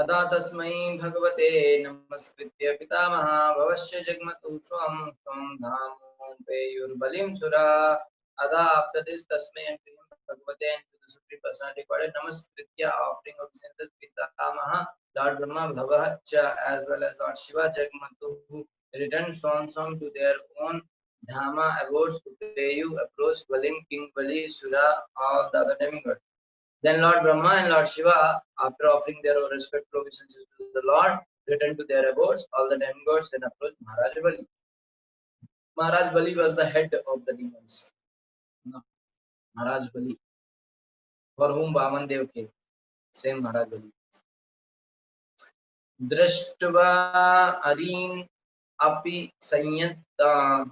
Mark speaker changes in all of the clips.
Speaker 1: अदा तस्मै भगवते नमस्कृत्य पितामह भवस्य जग्मतु स्वं त्वं धामो पेयुर्बलिं सुरा अदा तस्मै भगवते the supreme personality Godhead namaskritya offering obeisances pitamah Lord Brahma Bhavacha as well as Lord Shiva Jagmatu who returned from to their own Dhama abodes to Payu approached Balim King Bali Sura of the other demigods. Then Lord Brahma and Lord Shiva, after offering their respectful obeisances to the Lord, returned to their abodes. All the demigods then approached Maharaj Bali. Maharaj Bali was the head of the demons. No, Maharaj Bali, for whom Vaman Dev came. Same Maharaj Bali. Drashtva Arin Api Sanyata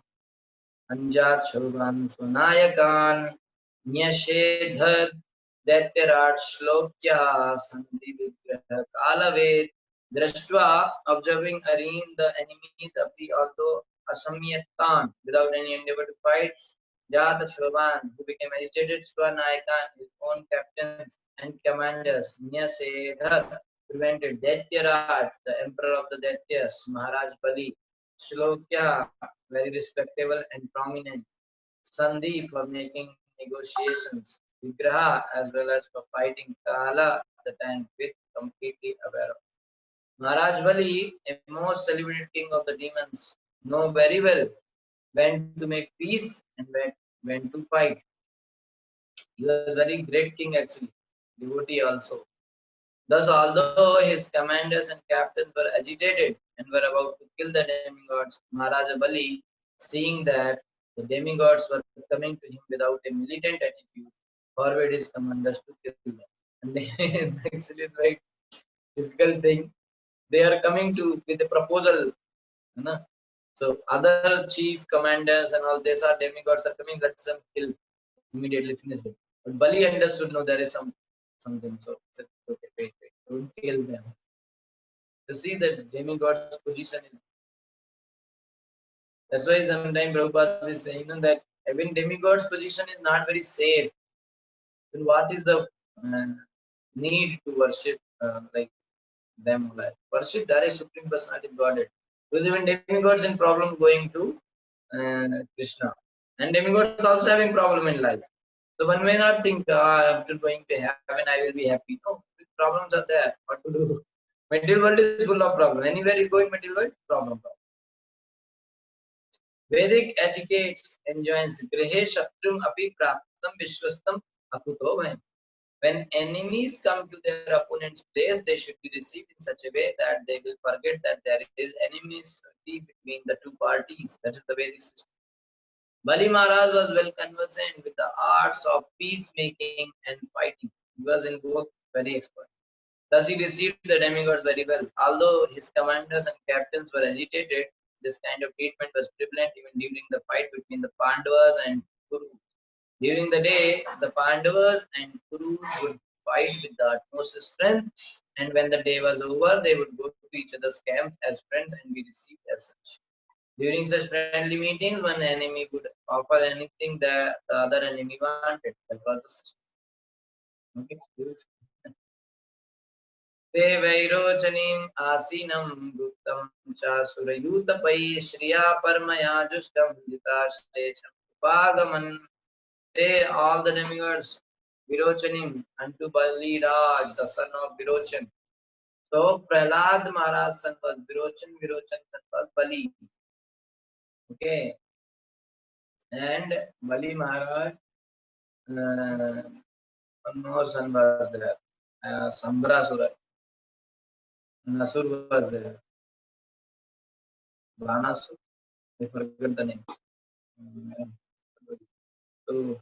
Speaker 1: Anja Chogan Sunayakan Nyashedhad Daityaraj Shlokya Sandhi Vigraha Kalavet Drashtva observing Areen the enemies of the although Asamyatan without any endeavor to fight Jata Choban who became agitated Swanayakan his own captains and commanders Nyashedhar prevented Daityaraj the emperor of the Daityas Maharaj Bali Shlokya very respectable and prominent. Sandhi for making negotiations. Vigraha as well as for fighting Kala the tank with completely aware of. Maharaj Bali, a most celebrated king of the demons, know very well when to make peace and when to fight. He was very great king actually, devotee also. Thus, although his commanders and captains were agitated and were about to kill the demigods, Maharaja Bali, seeing that the demigods were coming to him without a militant attitude, forbade his commanders to kill them. And actually, it's very difficult thing. They are coming to with a proposal. You know? So other chief commanders and all these are demigods are coming. Let's them kill immediately, finish them. But Bali understood no, there is something. So he said, okay, wait, don't kill them. You see that demigod's position is. That's why sometimes Prabhupada is saying that even demigod's position is not very safe. Then what is the need to worship like them? Like worship direct supreme personality of Godhead. Because even demigods in problem going to Krishna, and demigods also having problem in life. So one may not think after going to heaven I will be happy. No, problems are there. What to do? Material world is full of problems. Anywhere you go in material world, problem. Vedic etiquette enjoins Grihe Shaktrum Api Praptam Vishwastam Akuto Bhaim. When enemies come to their opponent's place, they should be received in such a way that they will forget that there is enmity between the two parties. That is the Vedic system. Bali Maharaj was well conversant with the arts of peacemaking and fighting. He was in both very expert. Thus he received the demigods very well. Although his commanders and captains were agitated, this kind of treatment was prevalent even during the fight between the Pandavas and Kurus. During the day, the Pandavas and Kurus would fight with the utmost strength, and when the day was over, they would go to each other's camps as friends and be received as such. During such friendly meetings, one enemy would offer anything that the other enemy wanted. That was the system. Okay. ते वैरोचनीम् आसीनं गुप्तं च सुरयूतपै Shriya परमया जुष्टं जिताशेषम् उपागमन्. They all the demigods Virochanim unto Bali Raj, the son of Virochan. So Prahlad Maharaj's son was Virochan, Virochan's son was Bali. Okay, and Bali Maharaj, one more son was there, Sambrasura. Nasur was there. Banasur, I forget the name. So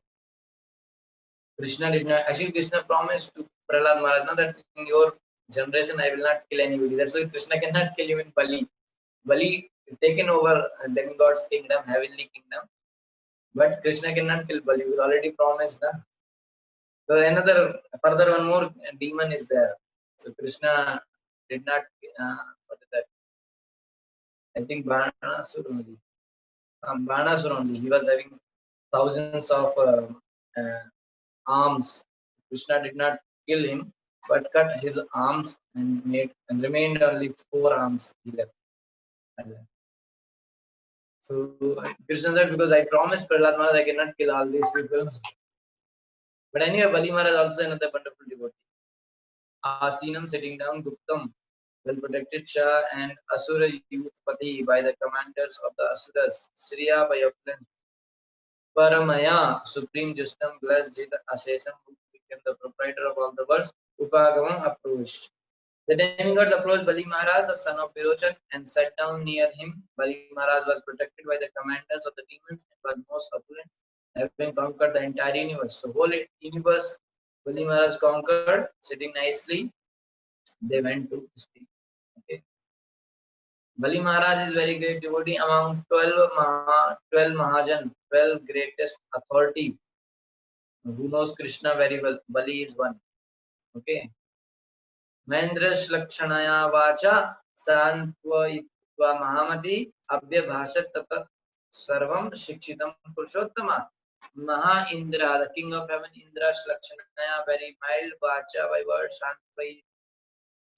Speaker 1: Krishna did not. Actually, Krishna promised to Prahlad Maharaj now that in your generation I will not kill anybody. That's why Krishna cannot kill even Bali. Bali taken over demigod's kingdom, heavenly kingdom, but Krishna cannot kill Bali. We already promised that. So another further one more demon is there. So Krishna did not. What is that? I think Banasur only. Banasur only. He was having thousands of arms. Krishna did not kill him. but cut his arms and remained only 4 arms he left. So Krishna said, because I promised Prahlad Maharaj I cannot kill all these people. But anyway, Bali Maharaj also another wonderful devotee. Asinam, sitting down, Guptam, well protected Shah and Asura youth Pati by the commanders of the Asuras, Sriya by opulence, Paramaya, supreme Justam, blessed Jita Asesam, who became the proprietor of all the worlds, Upagamam approached. The demigods approached Bali Maharaj, the son of Virochan, and sat down near him. Bali Maharaj was protected by the commanders of the demons and was most opulent, having conquered the entire universe. So, whole universe Bali Maharaj conquered, sitting nicely. They went to speak. Okay. Bali Maharaj is very great devotee among 12 Mahajan, 12 greatest authority. Who knows Krishna very well? Bali is one. Okay. Mahendra Shlakshanaya Vacha Santva Mahamati Abhya Bhashat Tata Sarvam Shikshitam Purushottama. Maha Indra, the king of heaven, Indra Shlakshanaya, very mild Vacha by word,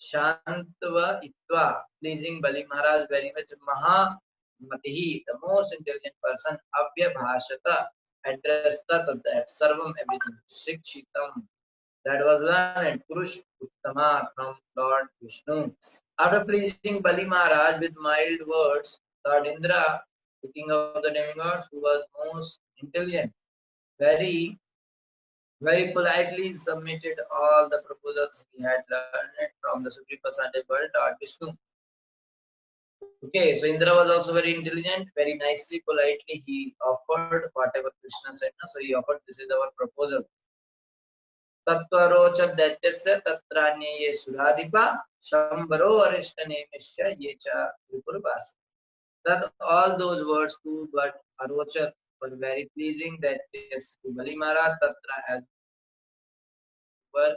Speaker 1: Shantva Itva, pleasing Bali Maharaj very much. Maha Matihi, the most intelligent person, Abhya Bhashata, addressed that Sarvam everything. Shikshitam, that was learned. Purush Uttama from Lord Vishnu. After pleasing Bali Maharaj with mild words, Lord Indra, the king of the demigods, who was most intelligent, very very politely submitted all the proposals he had learned from the Supreme Personality of Godhead, Lord Vishnu. Okay, so Indra was also very intelligent, very nicely, politely he offered whatever Krishna said. So he offered, this is our proposal. Tattvarocha Daityasya Tatranye Ye Suradipa Shambaro Arishtanemishya Yecha Tripurvas. That all those words to but Arocha were very pleasing. That is to Bali Maharaj, Tatra as were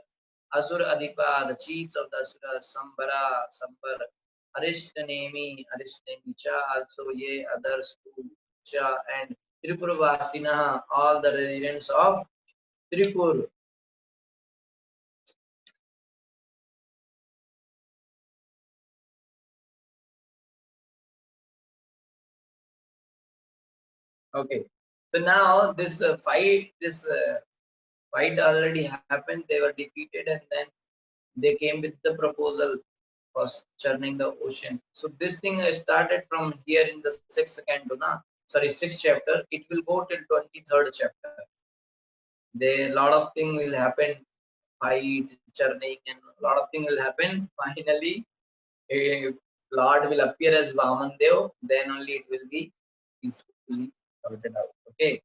Speaker 1: Asura Adipa, the chiefs of the Asura, Sambara, Sambar, Arishtanemi, Cha, also ye others too, Cha, and Tripurvasina, all the residents of Tripur. Okay, so now this fight already happened. They were defeated, and then they came with the proposal for churning the ocean. So this thing started from here in the sixth canto, sixth chapter. It will go till 23rd chapter. There lot of thing will happen, fight, churning, and a lot of thing will happen. Finally, a Lord will appear as Vaman Dev. Then only it will be peacefully sorted out. Okay.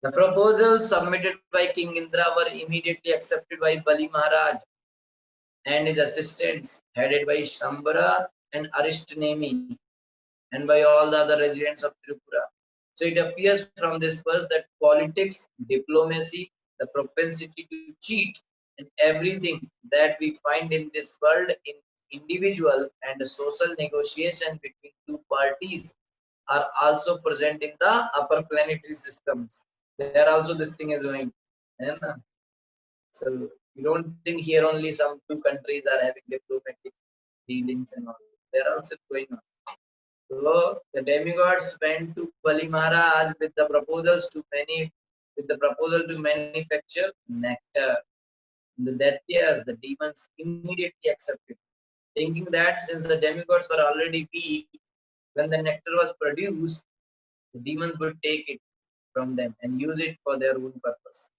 Speaker 1: The proposals submitted by King Indra were immediately accepted by Bali Maharaj and his assistants, headed by Shambara and Arishtanemi, and by all the other residents of Tripura. So it appears from this verse that politics, diplomacy, the propensity to cheat, and everything that we find in this world in individual and social negotiation between two parties are also present in the upper planetary systems. There also this thing is going. So you don't think here only some two countries are having diplomatic dealings and all. They're also going on. So the demigods went to Bali Maharaj with the proposals to manufacture nectar. The Daityas, the demons, immediately accepted, thinking that since the demigods were already weak, when the nectar was produced, the demons would take it from them and use it for their own purpose.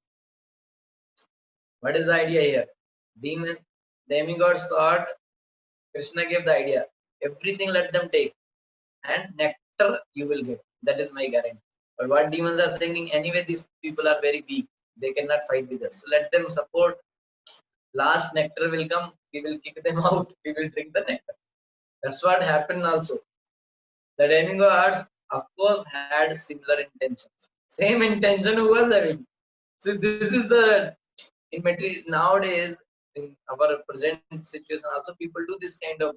Speaker 1: What is the idea here? Demigods thought Krishna gave the idea. Everything let them take, and nectar you will get. That is my guarantee. But what demons are thinking, anyway, these people are very weak. They cannot fight with us. So let them support. Last nectar will come. We will kick them out. We will drink the nectar. That's what happened also. The demigods, of course, had similar intentions. Same intention who was having. So this is the in material nowadays in our present situation. Also, people do this kind of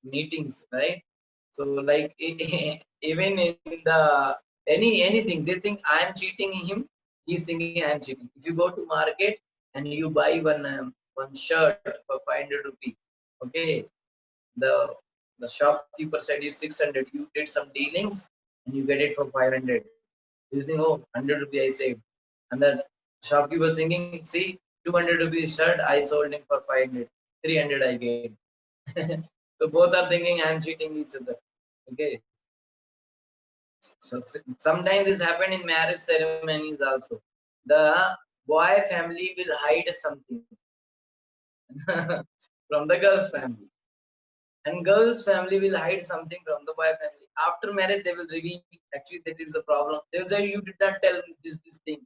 Speaker 1: meetings, right? So like even in the anything, they think I am cheating him. He's thinking I am cheating. If you go to market, and you buy one shirt for 500 rupees. Okay, the shopkeeper said you 600. You did some dealings and you get it for 500. You think, oh, 100 rupees I saved, and the shopkeeper was thinking, see, 200 rupees shirt I sold him for 500, 300 I gained. So both are thinking I am cheating each other. Okay, so sometimes this happen in marriage ceremonies also. The boy family will hide something from the girl's family, and girl's family will hide something from the boy family. After marriage, they will reveal actually that is the problem. They will say you did not tell me this thing.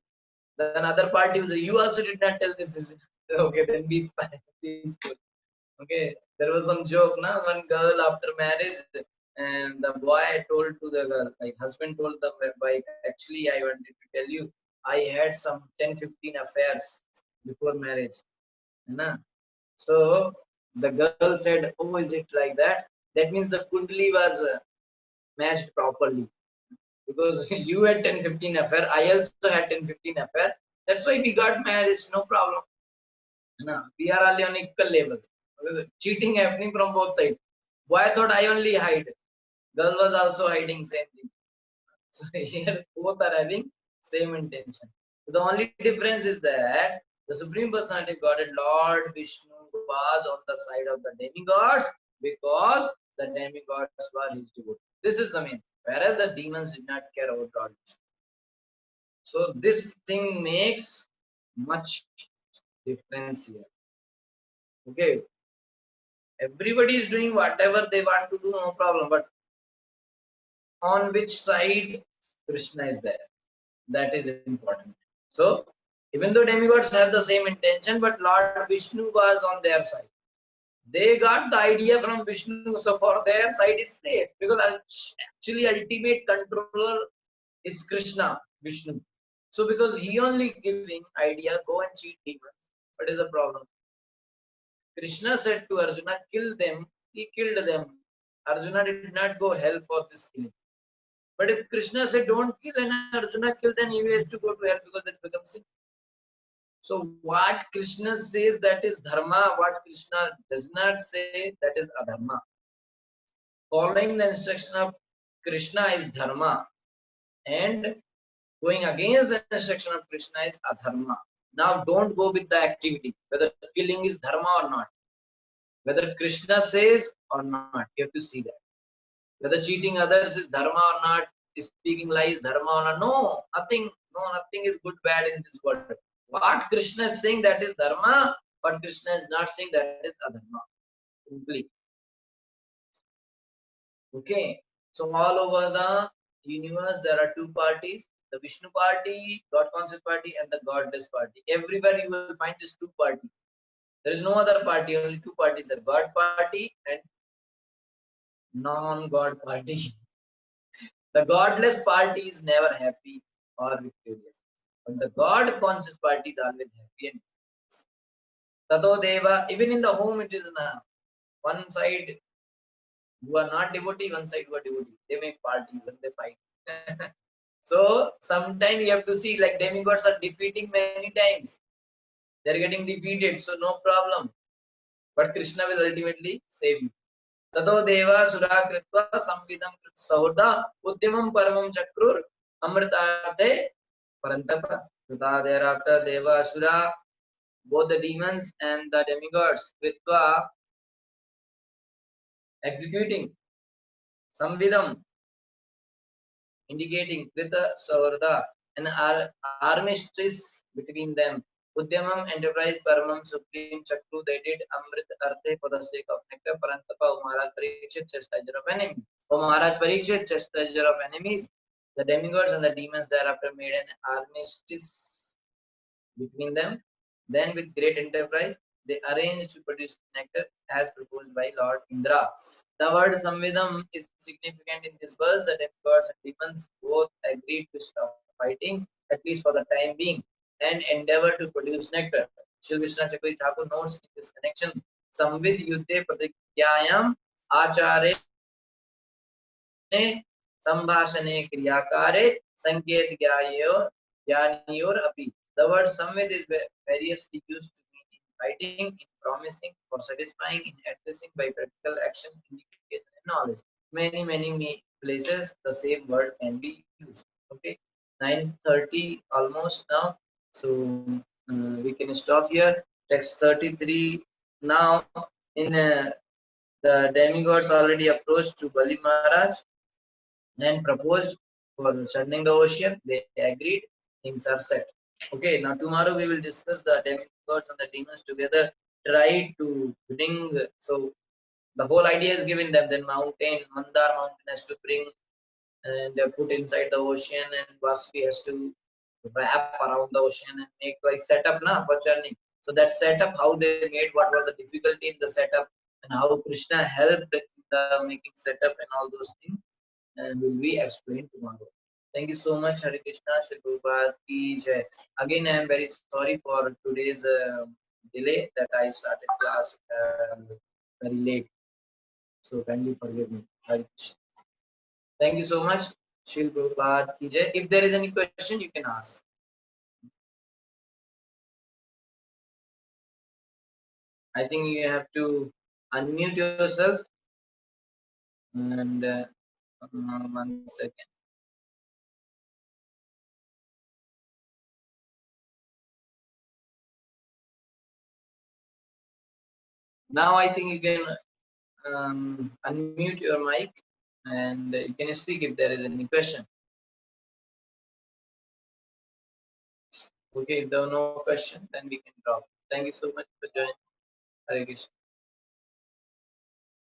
Speaker 1: Then other party will say you also did not tell this. Okay, then be peaceful. Okay, there was some joke, na? One girl after marriage, and the boy told to the girl, like husband told the wife, actually, I wanted to tell you, I had some 10, 15 affairs before marriage. Na? So the girl said, oh, is it like that? That means the kundli was matched properly. Because you had 10, 15 affair, I also had 10, 15 affair. That's why we got married, no problem. Na? We are only on equal levels. Cheating happening from both sides. Boy thought I only hide. Girl was also hiding same thing. So here both are having same intention. So the only difference is that the Supreme Personality of Godhead, Lord Vishnu, was on the side of the demigods because the demigods were his devotees. This is the main. Whereas the demons did not care about Lord Vishnu. So this thing makes much difference here. Okay. Everybody is doing whatever they want to do, no problem. But on which side Krishna is there? That is important. So, even though demigods have the same intention, but Lord Vishnu was on their side. They got the idea from Vishnu, so for their side is safe because actually ultimate controller is Krishna, Vishnu. So because he only giving idea, go and cheat demons. What is the problem? Krishna said to Arjuna, kill them. He killed them. Arjuna did not go hell for this killing. But if Krishna said don't kill and Arjuna killed, then he has to go to hell because it becomes sin. So what Krishna says, that is dharma. What Krishna does not say, that is adharma. Following the instruction of Krishna is dharma, and going against the instruction of Krishna is adharma. Now don't go with the activity, whether killing is dharma or not, whether Krishna says or not. You have to see that. Whether cheating others is dharma or not, is speaking lies dharma or not. No, nothing. No, nothing is good, bad in this world. What Krishna is saying, that is dharma. What Krishna is not saying, that is adharma. Simply. Okay. So all over the universe, there are two parties: the Vishnu party, God conscious party, and the Godless party. Everywhere you will find these two parties. There is no other party. Only two parties: the God party and non-God party. The godless party is never happy or victorious, but the God conscious party is always happy and victorious. Tato Deva, even in the home, it is one side who are not devotee, one side who are devotee. They make parties and they fight. So sometimes you have to see, like demigods are defeating many times. They are getting defeated, so no problem. But Krishna will ultimately save you. Tato Deva Sura Kritva Samvidam Krit Saurda Udyamam Paramam Chakrur Amritate Parantapa. Thereafter Deva Asura, both the demons and the demigods, Kritva, executing Samvidam, indicating Krita Saurda, an armistice between them. Udyamam, enterprise, Paramam, supreme, Chakru, they did Amrit Arthe for the sake of nectar. Parantapa, Maharaj Parikshit, chastiser of enemies. O Maharaj Parikshit, chastiser of enemies. The demigods and the demons thereafter made an armistice between them. Then, with great enterprise, they arranged to produce nectar as proposed by Lord Indra. The word Samvidam is significant in this verse. The demigods and demons both agreed to stop fighting, at least for the time being, and endeavor to produce nectar. Shri Vishnu Chakravarti Thakur notes in this connection, Samvid Yuddhe Pratigyayam Achare संभाषणे क्रियाकारे संकेत ज्ञानियोर अपि. The word samvid is variously used to mean inviting, in promising, for satisfying, in addressing by practical action, indication, and knowledge. Many places the same word can be used. Okay, 9:30 almost now, so we can stop here. Text 33 now. In the demigods already approached to Bali Maharaj and proposed for churning the ocean. They agreed. Things are set. Okay, now tomorrow we will discuss the demigods and the demons together. Try to bring. So the whole idea is given them. Then mountain, Mandar mountain has to bring and put inside the ocean, and Vaspi has to wrap around the ocean and make like setup na for churning. So that setup, how they made, what was the difficulty in the setup, and how Krishna helped in the making setup and all those things, and will be explained tomorrow. Thank you so much, Hare Krishna, Shri Prabhupada ki jai. Again, I am very sorry for today's delay that I started class very late. So kindly forgive me. Hare Krishna. Thank you so much, Shri Prabhupada ki jai. If there is any question, you can ask. I think you have to unmute yourself and 1 second. Now I think you can unmute your mic and you can speak if there is any question. Okay, if there are no question, then we can drop. Thank you so much for joining. Hare Krishna.